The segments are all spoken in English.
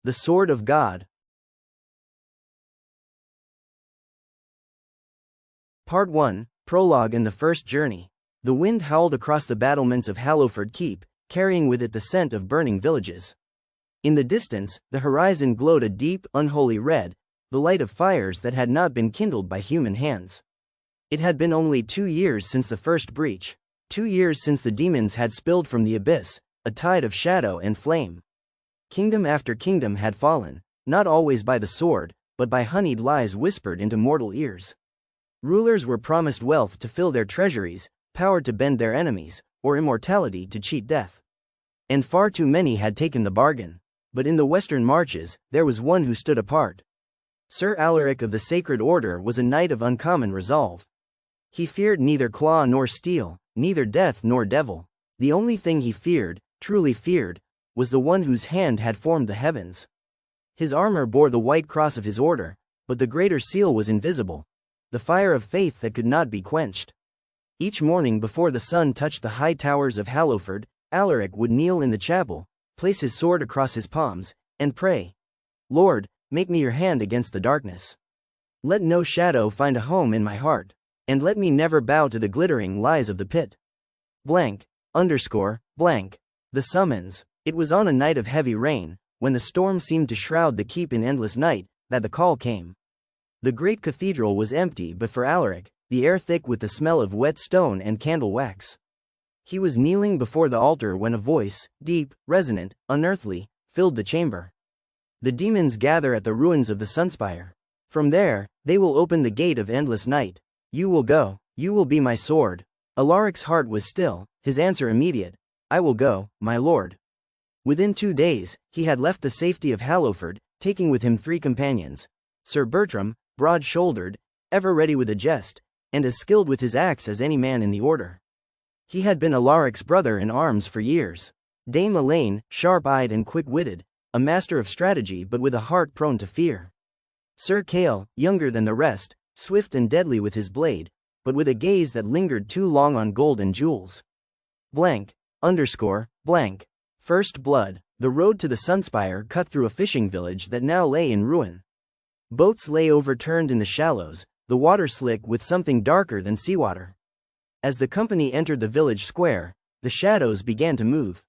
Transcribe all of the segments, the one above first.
The Sword of God. Part 1, Prologue and the First Journey. The wind howled across the battlements of Hallowford Keep, carrying with it the scent of burning villages. In the distance, the horizon glowed a deep, unholy red, the light of fires that had not been kindled by human hands. It had been only 2 years since the first breach, 2 years since the demons had spilled from the abyss, a tide of shadow and flame. Kingdom after kingdom had fallen, not always by the sword, but by honeyed lies whispered into mortal ears. Rulers were promised wealth to fill their treasuries, power to bend their enemies, or immortality to cheat death. And far too many had taken the bargain. But in the western marches, there was one who stood apart. Sir Alaric of the Sacred Order was a knight of uncommon resolve. He feared neither claw nor steel, neither death nor devil. The only thing he feared, truly feared, was the one whose hand had formed the heavens. His armor bore the white cross of his order, but the greater seal was invisible, the fire of faith that could not be quenched. Each morning before the sun touched the high towers of Hallowford, Alaric would kneel in the chapel, place his sword across his palms, and pray. Lord, make me your hand against the darkness. Let no shadow find a home in my heart, and let me never bow to the glittering lies of the pit. Blank. The summons. It was on a night of heavy rain, when the storm seemed to shroud the keep in endless night, that the call came. The great cathedral was empty but for Alaric, the air thick with the smell of wet stone and candle wax. He was kneeling before the altar when a voice, deep, resonant, unearthly, filled the chamber. The demons gather at the ruins of the Sunspire. From there, they will open the gate of endless night. You will go, you will be my sword. Alaric's heart was still, his answer immediate. I will go, my lord. Within 2 days, he had left the safety of Hallowford, taking with him 3 companions. Sir Bertram, broad-shouldered, ever ready with a jest, and as skilled with his axe as any man in the order. He had been Alaric's brother in arms for years. Dame Elaine, sharp-eyed and quick-witted, a master of strategy but with a heart prone to fear. Sir Kale, younger than the rest, swift and deadly with his blade, but with a gaze that lingered too long on gold and jewels. First blood. The road to the Sunspire cut through a fishing village that now lay in ruin. Boats lay overturned in the shallows, the water slick with something darker than seawater. As the company entered the village square, the shadows began to move.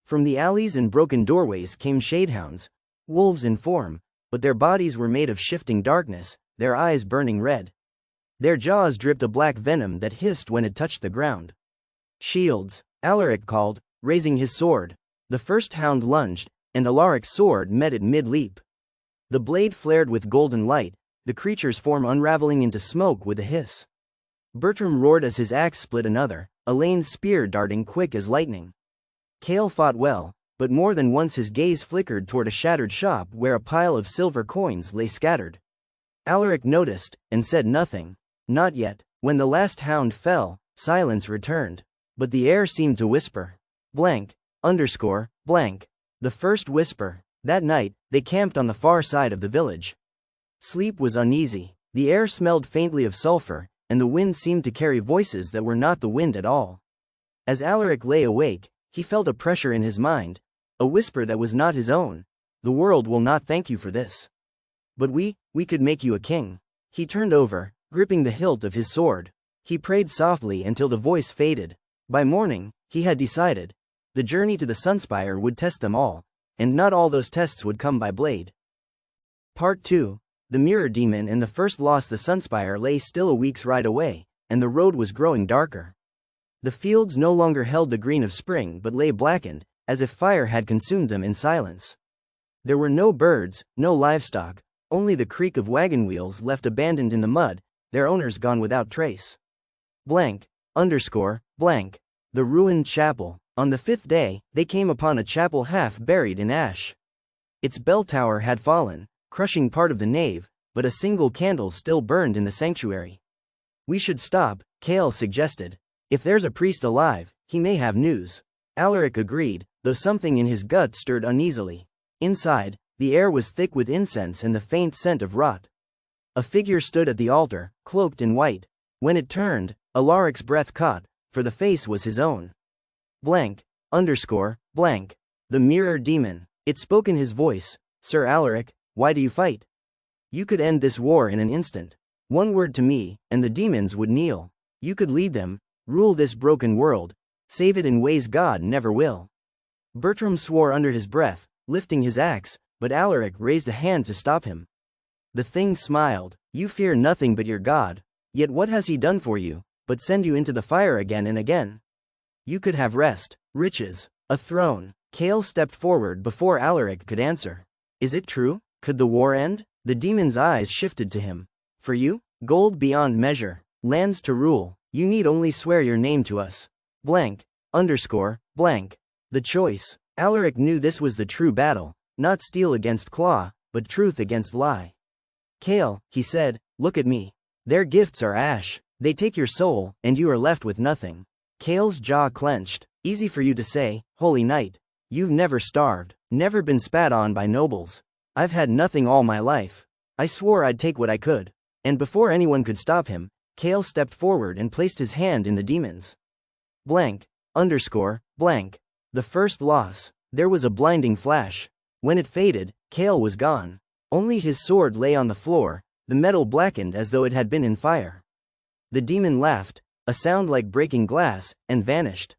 From the alleys and broken doorways came shadehounds, wolves in form, but their bodies were made of shifting darkness, their eyes burning red. Their jaws dripped a black venom that hissed when it touched the ground. Shields, Alaric called, raising his sword. The first hound lunged, and Alaric's sword met it mid-leap. The blade flared with golden light, the creature's form unraveling into smoke with a hiss. Bertram roared as his axe split another, Elaine's spear darting quick as lightning. Kale fought well, but more than once his gaze flickered toward a shattered shop where a pile of silver coins lay scattered. Alaric noticed, and said nothing. Not yet. When the last hound fell, silence returned. But the air seemed to whisper. The first whisper. That night, they camped on the far side of the village. Sleep was uneasy. The air smelled faintly of sulfur, and the wind seemed to carry voices that were not the wind at all. As Alaric lay awake, he felt a pressure in his mind, a whisper that was not his own. The world will not thank you for this. But we could make you a king. He turned over, gripping the hilt of his sword. He prayed softly until the voice faded. By morning, he had decided. The journey to the Sunspire would test them all, and not all those tests would come by blade. Part 2. The Mirror Demon and the First Lost. The Sunspire lay still a week's ride away, and the road was growing darker. The fields no longer held the green of spring but lay blackened, as if fire had consumed them in silence. There were no birds, no livestock, only the creak of wagon wheels left abandoned in the mud, their owners gone without trace. The ruined chapel. On the 5th day, they came upon a chapel half buried in ash. Its bell tower had fallen, crushing part of the nave, but a single candle still burned in the sanctuary. We should stop, Kale suggested. If there's a priest alive, he may have news. Alaric agreed, though something in his gut stirred uneasily. Inside, the air was thick with incense and the faint scent of rot. A figure stood at the altar, cloaked in white. When it turned, Alaric's breath caught, for the face was his own. The Mirror Demon. It spoke in his voice, Sir Alaric, why do you fight? You could end this war in an instant. One word to me, and the demons would kneel. You could lead them, rule this broken world, save it in ways God never will. Bertram swore under his breath, lifting his axe, but Alaric raised a hand to stop him. The thing smiled. You fear nothing but your God. Yet what has he done for you, but send you into the fire again and again? You could have rest, riches, a throne. Chaol stepped forward before Alaric could answer. Is it true? Could the war end? The demon's eyes shifted to him. For you? Gold beyond measure. Lands to rule. You need only swear your name to us. Blank. Underscore. Blank. The choice. Alaric knew this was the true battle. Not steel against claw, but truth against lie. Chaol, he said, look at me. Their gifts are ash. They take your soul, and you are left with nothing. Chaol's jaw clenched. Easy for you to say, holy knight. You've never starved, never been spat on by nobles. I've had nothing all my life. I swore I'd take what I could. And before anyone could stop him, Chaol stepped forward and placed his hand in the demon's. Blank. Underscore. Blank. The first loss. There was a blinding flash. When it faded, Chaol was gone. Only his sword lay on the floor, the metal blackened as though it had been in fire. The demon laughed, a sound like breaking glass, and vanished.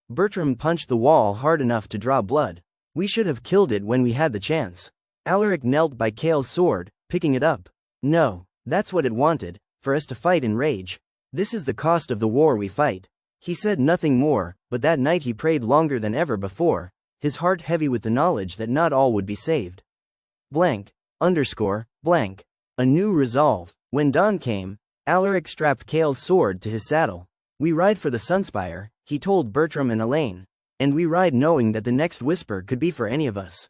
Bertram punched the wall hard enough to draw blood. We should have killed it when we had the chance. Alaric knelt by Chaol's sword, picking it up. No, that's what it wanted, for us to fight in rage. This is the cost of the war we fight. He said nothing more, but that night he prayed longer than ever before, his heart heavy with the knowledge that not all would be saved. Blank. Underscore. Blank. A new resolve. When dawn came, Alaric strapped Chaol's sword to his saddle. We ride for the Sunspire, he told Bertram and Elaine, and we ride knowing that the next whisper could be for any of us.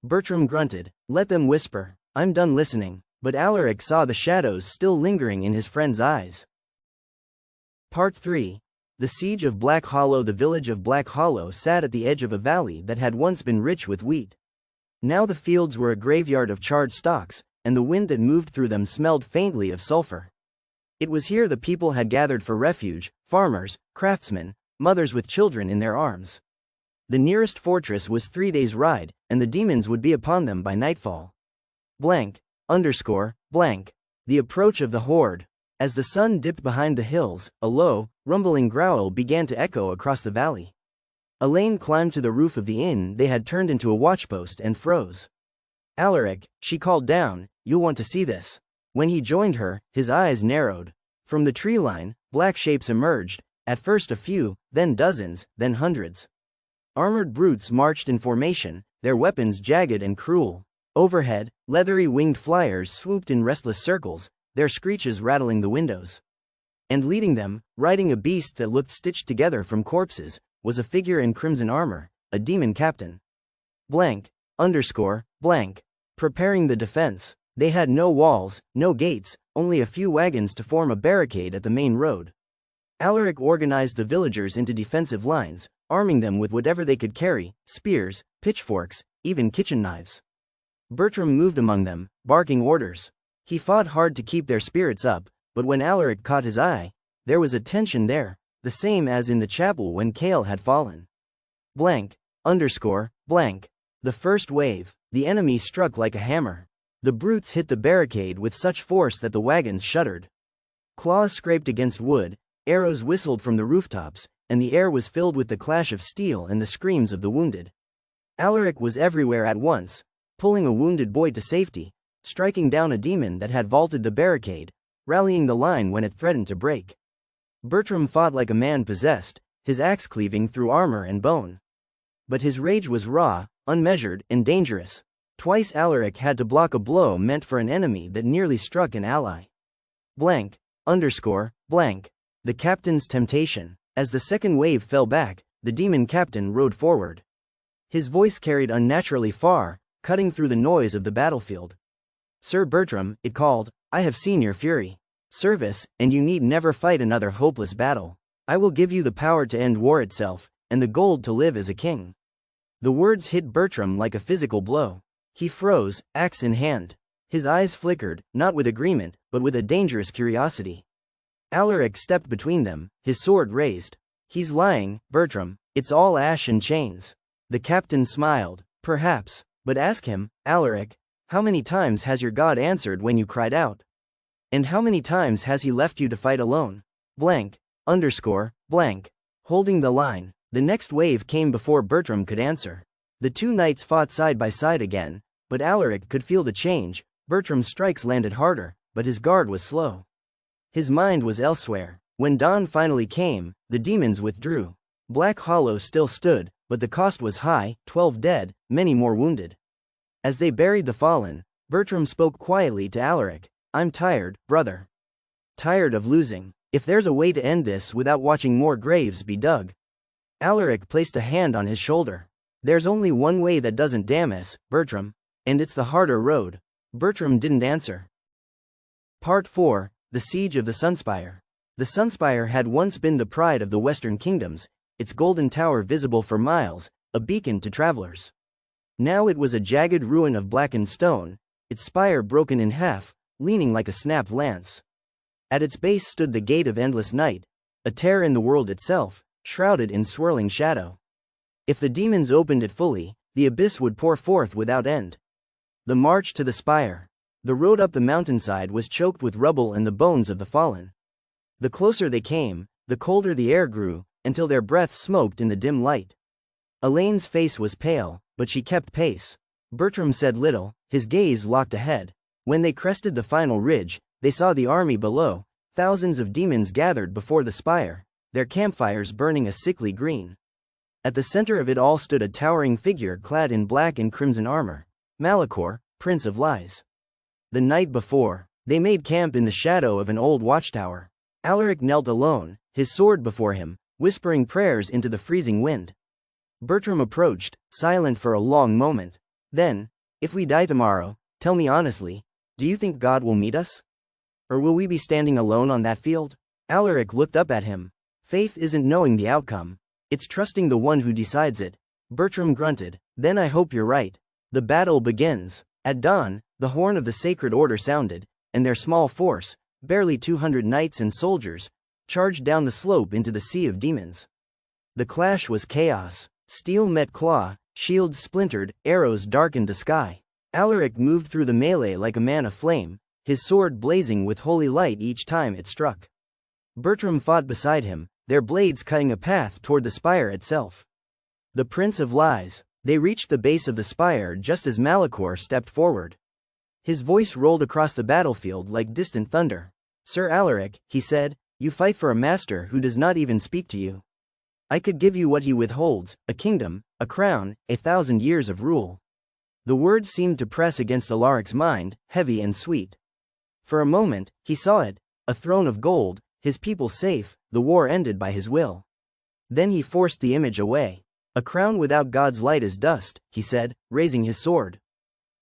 Bertram grunted, let them whisper, I'm done listening, but Alaric saw the shadows still lingering in his friend's eyes. Part 3. The Siege of Black Hollow. The village of Black Hollow sat at the edge of a valley that had once been rich with wheat. Now the fields were a graveyard of charred stalks, and the wind that moved through them smelled faintly of sulfur. It was here the people had gathered for refuge, farmers, craftsmen, mothers with children in their arms. The nearest fortress was 3 days' ride, and the demons would be upon them by nightfall. Blank. Underscore. Blank. The approach of the horde. As the sun dipped behind the hills, a low, rumbling growl began to echo across the valley. Elaine climbed to the roof of the inn they had turned into a watchpost and froze. Alaric, she called down, you'll want to see this. When he joined her, his eyes narrowed. From the tree line, black shapes emerged, at first a few, then dozens, then hundreds. Armored brutes marched in formation, their weapons jagged and cruel. Overhead, leathery winged flyers swooped in restless circles, their screeches rattling the windows. And leading them, riding a beast that looked stitched together from corpses, was a figure in crimson armor, a demon captain. Blank. Underscore. Blank. Preparing the defense. They had no walls, no gates, only a few wagons to form a barricade at the main road. Alaric organized the villagers into defensive lines, arming them with whatever they could carry, spears, pitchforks, even kitchen knives. Bertram moved among them, barking orders. He fought hard to keep their spirits up, but when Alaric caught his eye, there was a tension there, the same as in the chapel when Chaol had fallen. Blank. Underscore. Blank. The first wave, the enemy struck like a hammer. The brutes hit the barricade with such force that the wagons shuddered. Claws scraped against wood, arrows whistled from the rooftops, and the air was filled with the clash of steel and the screams of the wounded. Alaric was everywhere at once, pulling a wounded boy to safety, striking down a demon that had vaulted the barricade, rallying the line when it threatened to break. Bertram fought like a man possessed, his axe cleaving through armor and bone. But his rage was raw, unmeasured, and dangerous. Twice Alaric had to block a blow meant for an enemy that nearly struck an ally. Blank. Underscore. Blank. The captain's temptation. As the second wave fell back, the demon captain rode forward. His voice carried unnaturally far, cutting through the noise of the battlefield. Sir Bertram, it called, I have seen your fury. Service, and you need never fight another hopeless battle. I will give you the power to end war itself, and the gold to live as a king. The words hit Bertram like a physical blow. He froze, axe in hand. His eyes flickered, not with agreement, but with a dangerous curiosity. Alaric stepped between them, his sword raised. He's lying, Bertram, it's all ash and chains. The captain smiled. Perhaps. But ask him, Alaric, how many times has your God answered when you cried out? And how many times has he left you to fight alone? Blank, underscore, blank. Holding the line, the next wave came before Bertram could answer. The two knights fought side by side again, but Alaric could feel the change. Bertram's strikes landed harder, but his guard was slow. His mind was elsewhere. When dawn finally came, the demons withdrew. Black Hollow still stood, but the cost was high, 12 dead, many more wounded. As they buried the fallen, Bertram spoke quietly to Alaric. I'm tired, brother. Tired of losing. If there's a way to end this without watching more graves be dug. Alaric placed a hand on his shoulder. There's only one way that doesn't damn us, Bertram, and it's the harder road. Bertram didn't answer. Part 4, The Siege of the Sunspire. The Sunspire had once been the pride of the Western Kingdoms, its golden tower visible for miles, a beacon to travelers. Now it was a jagged ruin of blackened stone, its spire broken in half, leaning like a snapped lance. At its base stood the Gate of Endless Night, a terror in the world itself, shrouded in swirling shadow. If the demons opened it fully, the abyss would pour forth without end. The march to the spire. The road up the mountainside was choked with rubble and the bones of the fallen. The closer they came, the colder the air grew, until their breath smoked in the dim light. Elaine's face was pale, but she kept pace. Bertram said little, his gaze locked ahead. When they crested the final ridge, they saw the army below, thousands of demons gathered before the spire, their campfires burning a sickly green. At the center of it all stood a towering figure clad in black and crimson armor. Malachor, Prince of Lies. The night before, they made camp in the shadow of an old watchtower. Alaric knelt alone, his sword before him, whispering prayers into the freezing wind. Bertram approached, silent for a long moment. Then, if we die tomorrow, tell me honestly, do you think God will meet us? Or will we be standing alone on that field? Alaric looked up at him. Faith isn't knowing the outcome. It's trusting the one who decides it. Bertram grunted. Then I hope you're right. The battle begins. At dawn, the horn of the Sacred Order sounded, and their small force, barely 200 knights and soldiers, charged down the slope into the sea of demons. The clash was chaos. Steel met claw, shields splintered, arrows darkened the sky. Alaric moved through the melee like a man aflame, his sword blazing with holy light each time it struck. Bertram fought beside him, their blades cutting a path toward the spire itself. The Prince of Lies. They reached the base of the spire just as Malachor stepped forward. His voice rolled across the battlefield like distant thunder. Sir Alaric, he said, you fight for a master who does not even speak to you. I could give you what he withholds, a kingdom, a crown, 1,000 years of rule. The words seemed to press against Alaric's mind, heavy and sweet. For a moment, he saw it, a throne of gold, his people safe, the war ended by his will. Then he forced the image away. A crown without God's light is dust, he said, raising his sword.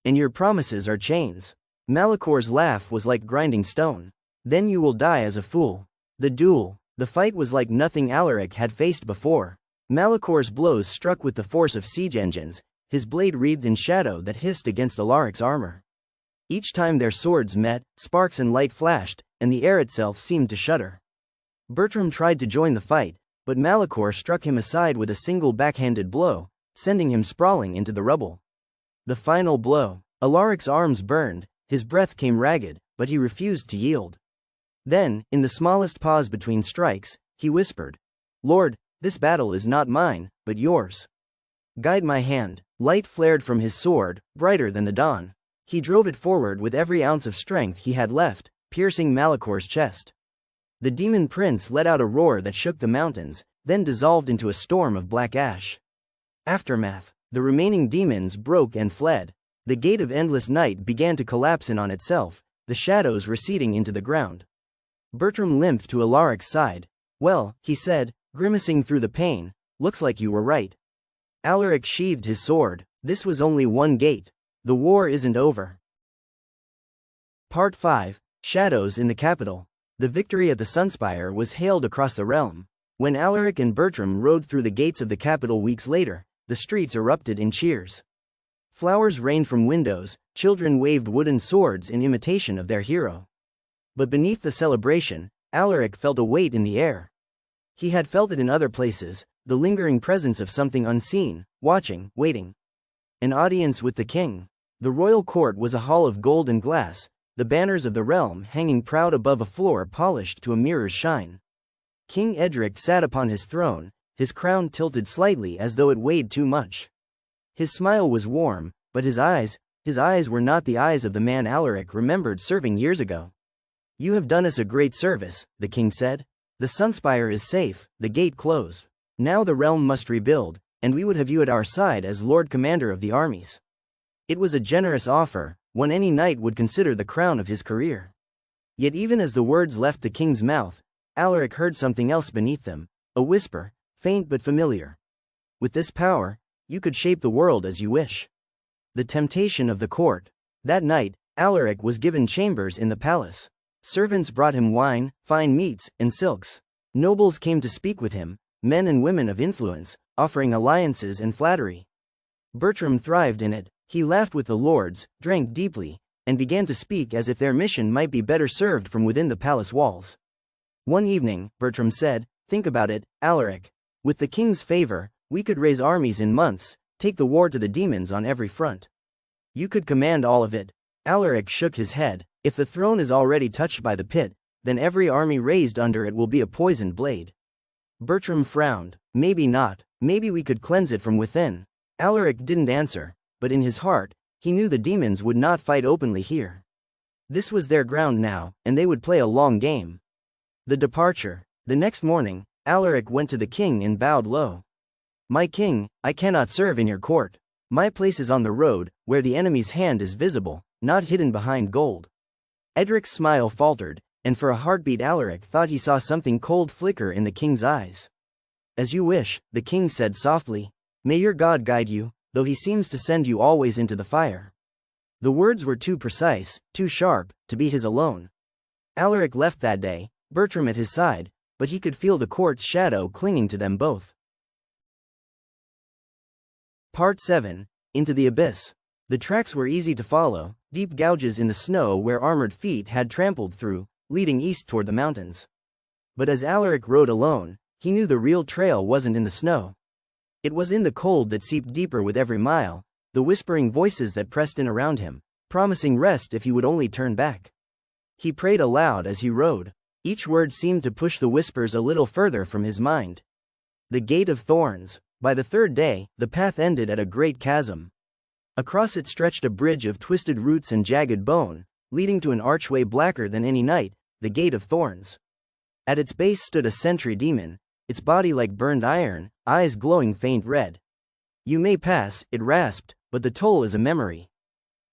And your promises are chains. Malachor's laugh was like grinding stone. Then you will die as a fool. The duel, the fight was like nothing Alaric had faced before. Malachor's blows struck with the force of siege engines, his blade wreathed in shadow that hissed against Alaric's armor. Each time their swords met, sparks and light flashed, and the air itself seemed to shudder. Bertram tried to join the fight, but Malachor struck him aside with a single backhanded blow, sending him sprawling into the rubble. The final blow. Alaric's arms burned, his breath came ragged, but he refused to yield. Then, in the smallest pause between strikes, he whispered, Lord, this battle is not mine, but yours. Guide my hand. Light flared from his sword, brighter than the dawn. He drove it forward with every ounce of strength he had left, piercing Malachor's chest. The demon prince let out a roar that shook the mountains, then dissolved into a storm of black ash. Aftermath. The remaining demons broke and fled. The Gate of Endless Night began to collapse in on itself, the shadows receding into the ground. Bertram limped to Alaric's side. Well, he said, grimacing through the pain, looks like you were right. Alaric sheathed his sword. This was only one gate. The war isn't over. Part 5. Shadows in the Capital. The victory at the Sunspire was hailed across the realm. When Alaric and Bertram rode through the gates of the capital weeks later, the streets erupted in cheers. Flowers rained from windows, children waved wooden swords in imitation of their hero. But beneath the celebration, Alaric felt a weight in the air. He had felt it in other places, the lingering presence of something unseen, watching, waiting. An audience with the king. The royal court was a hall of gold and glass, the banners of the realm hanging proud above a floor polished to a mirror's shine. King Edric sat upon his throne, his crown tilted slightly as though it weighed too much. His smile was warm, but his eyes were not the eyes of the man Alaric remembered serving years ago. "You have done us a great service," the king said. "The Sunspire is safe, the gate closed. Now the realm must rebuild, and we would have you at our side as Lord Commander of the armies." It was a generous offer, one any knight would consider the crown of his career. Yet even as the words left the king's mouth, Alaric heard something else beneath them, a whisper, faint but familiar. "With this power, you could shape the world as you wish." The temptation of the court. That night, Alaric was given chambers in the palace. Servants brought him wine, fine meats, and silks. Nobles came to speak with him, men and women of influence, offering alliances and flattery. Bertram thrived in it. He laughed with the lords, drank deeply, and began to speak as if their mission might be better served from within the palace walls. One evening, Bertram said, "Think about it, Alaric. With the king's favor, we could raise armies in months, take the war to the demons on every front. You could command all of it." Alaric shook his head. "If the throne is already touched by the pit, then every army raised under it will be a poisoned blade." Bertram frowned. "Maybe not. Maybe we could cleanse it from within." Alaric didn't answer, but in his heart, he knew the demons would not fight openly here. This was their ground now, and they would play a long game. The departure. The next morning, Alaric went to the king and bowed low. "My king, I cannot serve in your court. My place is on the road, where the enemy's hand is visible, not hidden behind gold." Edric's smile faltered, and for a heartbeat Alaric thought he saw something cold flicker in the king's eyes. "As you wish," the king said softly. "May your God guide you, though he seems to send you always into the fire." The words were too precise, too sharp, to be his alone. Alaric left that day, Bertram at his side, but he could feel the court's shadow clinging to them both. Part 7. Into the Abyss. The tracks were easy to follow, deep gouges in the snow where armored feet had trampled through, leading east toward the mountains. But as Alaric rode alone, he knew the real trail wasn't in the snow. It was in the cold that seeped deeper with every mile, the whispering voices that pressed in around him, promising rest if he would only turn back. He prayed aloud as he rode. Each word seemed to push the whispers a little further from his mind. The Gate of Thorns. By the third day, the path ended at a great chasm. Across it stretched a bridge of twisted roots and jagged bone, leading to an archway blacker than any night, the Gate of Thorns. At its base stood a sentry demon, its body like burned iron, eyes glowing faint red. "You may pass," it rasped, "but the toll is a memory.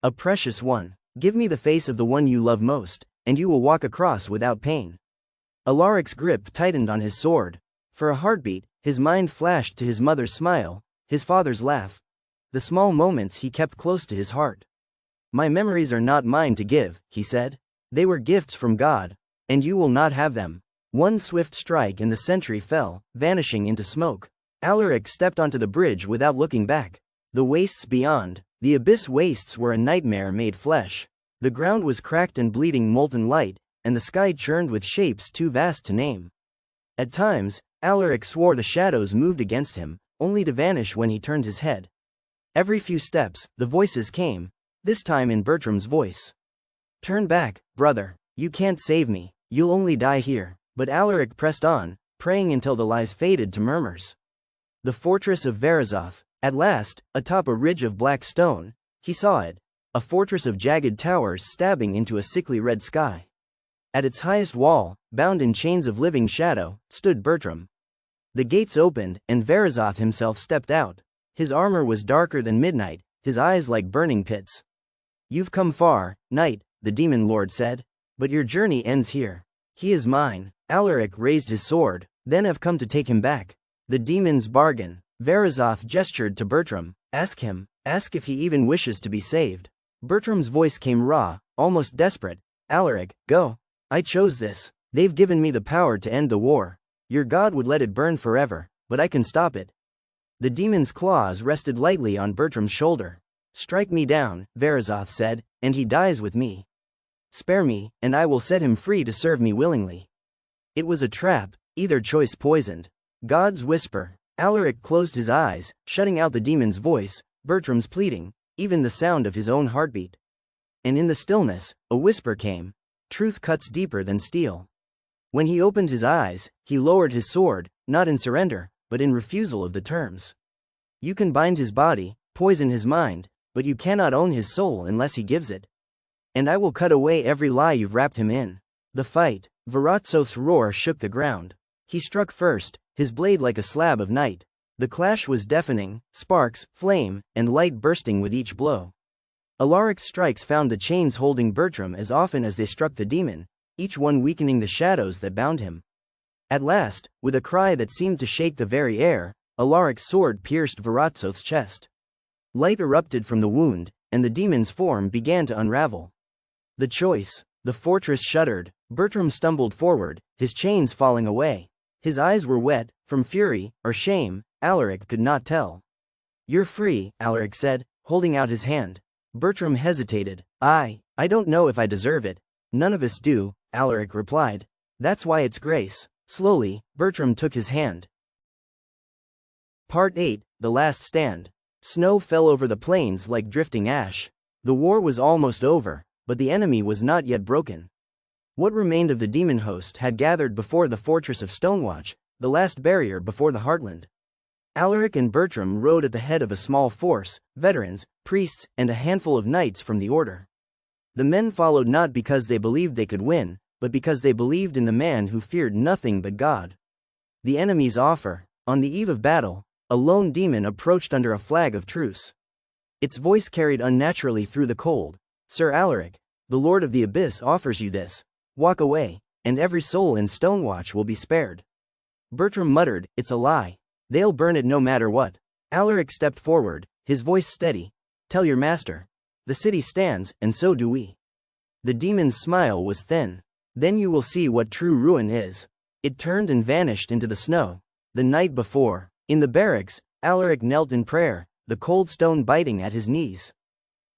A precious one. Give me the face of the one you love most, and you will walk across without pain." Alaric's grip tightened on his sword. For a heartbeat, his mind flashed to his mother's smile, his father's laugh. The small moments he kept close to his heart. "My memories are not mine to give," he said. "They were gifts from God, and you will not have them." One swift strike and the sentry fell, vanishing into smoke. Alaric stepped onto the bridge without looking back. The wastes beyond, the abyss wastes, were a nightmare made flesh. The ground was cracked and bleeding molten light, and the sky churned with shapes too vast to name. At times, Alaric swore the shadows moved against him, only to vanish when he turned his head. Every few steps, the voices came, this time in Bertram's voice. "Turn back, brother. You can't save me. You'll only die here." But Alaric pressed on, praying until the lies faded to murmurs. The fortress of Varazoth. At last, atop a ridge of black stone, he saw it, a fortress of jagged towers stabbing into a sickly red sky. At its highest wall, bound in chains of living shadow, stood Bertram. The gates opened, and Varazoth himself stepped out. His armor was darker than midnight, his eyes like burning pits. "You've come far, knight," the demon lord said, "but your journey ends here. He is mine." Alaric raised his sword. "Then I've come to take him back." The demon's bargain. Varazoth gestured to Bertram. Ask him. Ask if he even wishes to be saved." Bertram's voice came raw, almost desperate. "Alaric, go. I chose this. They've given me the power to end the war. Your God would let it burn forever, but I can stop it." The demon's claws rested lightly on Bertram's shoulder. "Strike me down," Varazoth said, "and he dies with me. Spare me, and I will set him free to serve me willingly." It was a trap, either choice poisoned. God's whisper. Alaric closed his eyes, shutting out the demon's voice, Bertram's pleading, even the sound of his own heartbeat. And in the stillness, a whisper came. Truth cuts deeper than steel. When he opened his eyes, he lowered his sword, not in surrender, but in refusal of the terms. You can bind his body, poison his mind, but you cannot own his soul unless he gives it. And I will cut away every lie you've wrapped him in. The fight. Vorotsov's roar shook the ground. He struck first, his blade like a slab of night. The clash was deafening, sparks, flame, and light bursting with each blow. Alaric's strikes found the chains holding Bertram as often as they struck the demon, each one weakening the shadows that bound him. At last, with a cry that seemed to shake the very air, Alaric's sword pierced Vorotsov's chest. Light erupted from the wound, and the demon's form began to unravel. The choice. The fortress shuddered. Bertram stumbled forward, his chains falling away. His eyes were wet, from fury, or shame, Alaric could not tell. You're free, Alaric said, holding out his hand. Bertram hesitated. I don't know if I deserve it. None of us do, Alaric replied. That's why it's grace. Slowly, Bertram took his hand. Part 8, The Last Stand. Snow fell over the plains like drifting ash. The war was almost over, but the enemy was not yet broken. What remained of the demon host had gathered before the fortress of Stonewatch, the last barrier before the heartland. Alaric and Bertram rode at the head of a small force, veterans, priests, and a handful of knights from the order. The men followed not because they believed they could win, but because they believed in the man who feared nothing but God. The enemy's offer. On the eve of battle, a lone demon approached under a flag of truce. Its voice carried unnaturally through the cold. Sir Alaric, the Lord of the Abyss offers you this. Walk away, and every soul in Stonewatch will be spared. Bertram muttered, it's a lie. They'll burn it no matter what. Alaric stepped forward, his voice steady. Tell your master. The city stands, and so do we. The demon's smile was thin. Then you will see what true ruin is. It turned and vanished into the snow. The night before, in the barracks, Alaric knelt in prayer, the cold stone biting at his knees.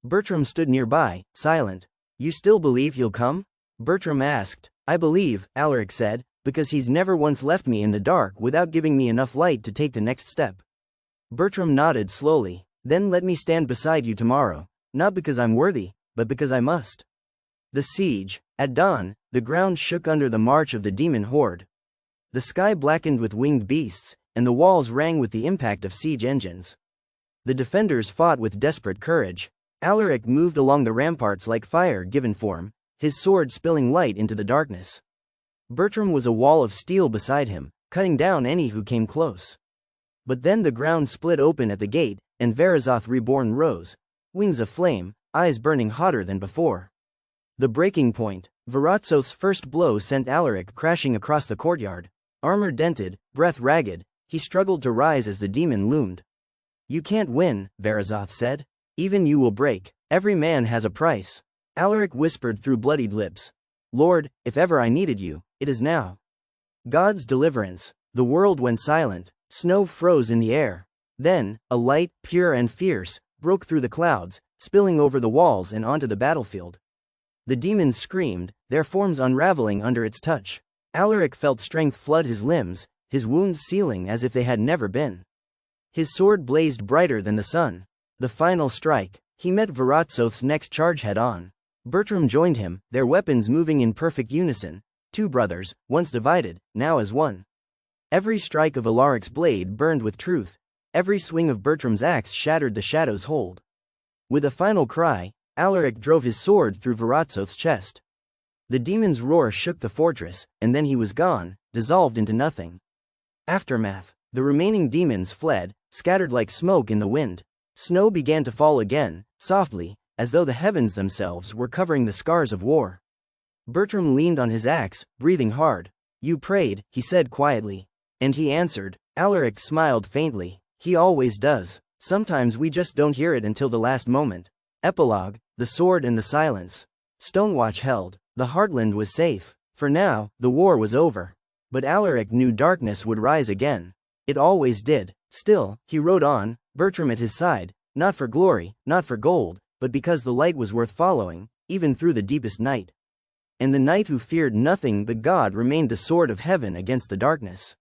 Bertram stood nearby, silent. You still believe he'll come? Bertram asked. I believe, Alaric said, because he's never once left me in the dark without giving me enough light to take the next step. Bertram nodded slowly. Then let me stand beside you tomorrow, not because I'm worthy, but because I must. The siege. At dawn, the ground shook under the march of the demon horde. The sky blackened with winged beasts, and the walls rang with the impact of siege engines. The defenders fought with desperate courage. Alaric moved along the ramparts like fire given form, his sword spilling light into the darkness. Bertram was a wall of steel beside him, cutting down any who came close. But then the ground split open at the gate, and Varazoth reborn rose, wings aflame, eyes burning hotter than before. The breaking point. Vorotsov's first blow sent Alaric crashing across the courtyard. Armor dented, breath ragged, he struggled to rise as the demon loomed. You can't win, Varazoth said. Even you will break. Every man has a price. Alaric whispered through bloodied lips. Lord, if ever I needed you, it is now. God's deliverance. The world went silent. Snow froze in the air. Then, a light, pure and fierce, broke through the clouds, spilling over the walls and onto the battlefield. The demons screamed, their forms unraveling under its touch. Alaric felt strength flood his limbs, his wounds sealing as if they had never been. His sword blazed brighter than the sun. The final strike. He met Vorotsov's next charge head-on. Bertram joined him, their weapons moving in perfect unison. Two brothers, once divided, now as one. Every strike of Alaric's blade burned with truth. Every swing of Bertram's axe shattered the shadow's hold. With a final cry, Alaric drove his sword through Vorotsov's chest. The demon's roar shook the fortress, and then he was gone, dissolved into nothing. Aftermath. The remaining demons fled, scattered like smoke in the wind. Snow began to fall again, softly, as though the heavens themselves were covering the scars of war. Bertram leaned on his axe, breathing hard. You prayed, he said quietly. And he answered. Alaric smiled faintly. He always does. Sometimes we just don't hear it until the last moment. Epilogue. The sword and the silence. Stonewatch held. The heartland was safe. For now, the war was over. But Alaric knew darkness would rise again. It always did. Still, he rode on, Bertram at his side, not for glory, not for gold, but because the light was worth following, even through the deepest night. And the knight who feared nothing but God remained the sword of heaven against the darkness.